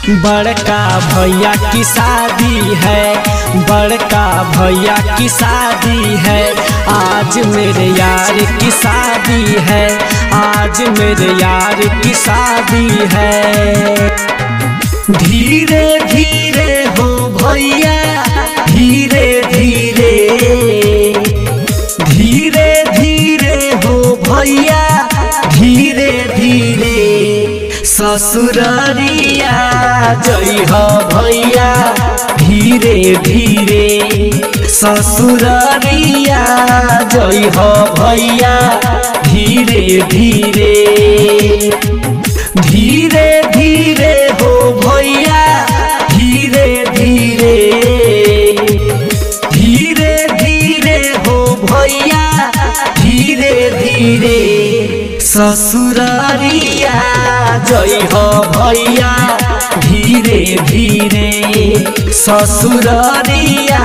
बड़का भैया की शादी है, बड़का भैया की शादी है। आज मेरे यार की शादी है, आज मेरे यार की शादी है। धीरे धीरे हो भैया, धीरे धीरे, धीरे धीरे हो भैया, धीरे धीरे। ससुरारिया जई हो भैया, धीरे धीरे। ससुरारिया जई हो भैया, धीरे धीरे। धीरे धीरे हो भैया, धीरे धीरे, धीरे धीरे हो भैया, धीरे धीरे। ससुरारिया जई हो भैया, धीरे धीरे। ससुरारिया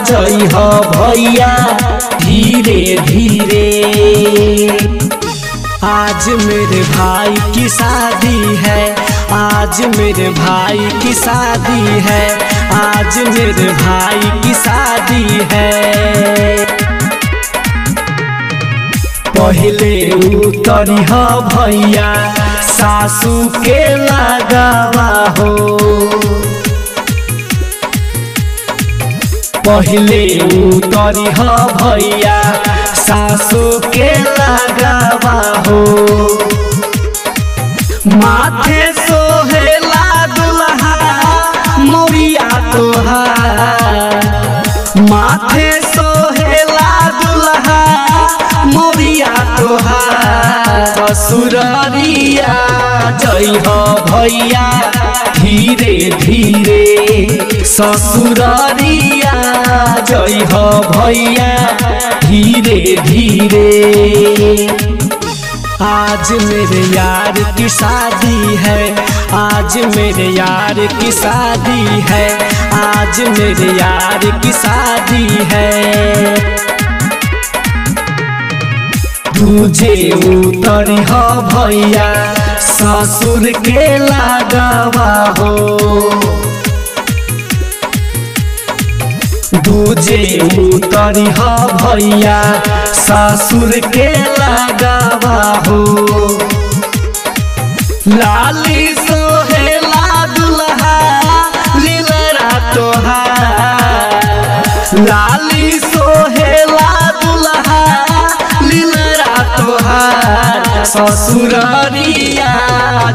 जई हो भैया, धीरे धीरे। आज मेरे भाई की शादी है, आज मेरे भाई की शादी है, आज मेरे भाई की शादी है। पहले उतरी हो भैया, सासू के लगावा हो। पहले उतरी हो भैया, सासू के लगावा हो। माथे सोहेला दुल्हा मोरिया तोहार, माथे सोहेला दुल्हा मोरिया तोहार। ससुरारिया जई हो भैया, धीरे धीरे। ससुरारिया जई हो भैया, धीरे धीरे। आज मेरे यार की शादी है, आज मेरे यार की शादी है, आज मेरे यार की शादी है। तुझे उतरी हो भैया, ससुर के लगावा हो। तुझे उतरी हो भैया, ससुर के लगावा हो। लाली सोहेला दुल्हा लीलरा तोहार, लाली सोहेला दुल्हा लीलरा तोहार। ससुरारिया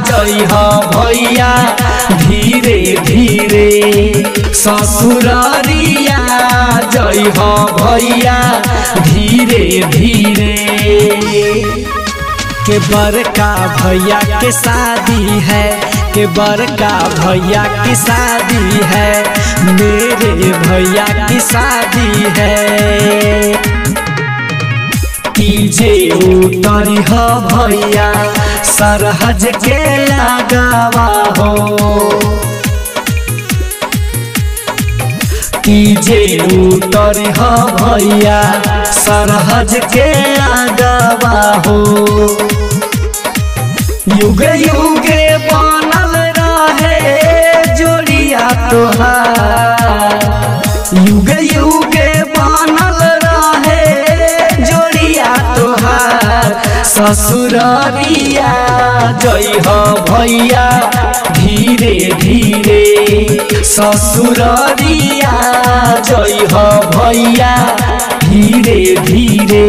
जई हो भैया, धीरे धीरे। ससुरारिया जई हो भैया, धीरे धीरे। के बड़का भैया के शादी है, के बड़का भैया की शादी है, मेरे भैया की शादी है। कीजे उतरी हो भैया, सरहज के लगावा हो। कीजे उतरी हो भैया, सरहज के लगावा हो। युगे युगे बनल रहे जोड़िया तोहार, युगे युगे बनल रहे जोड़िया तोहार। ससुरारिया जई हो भैया, धीरे धीरे। ससुरारिया जई हो भैया, धीरे धीरे।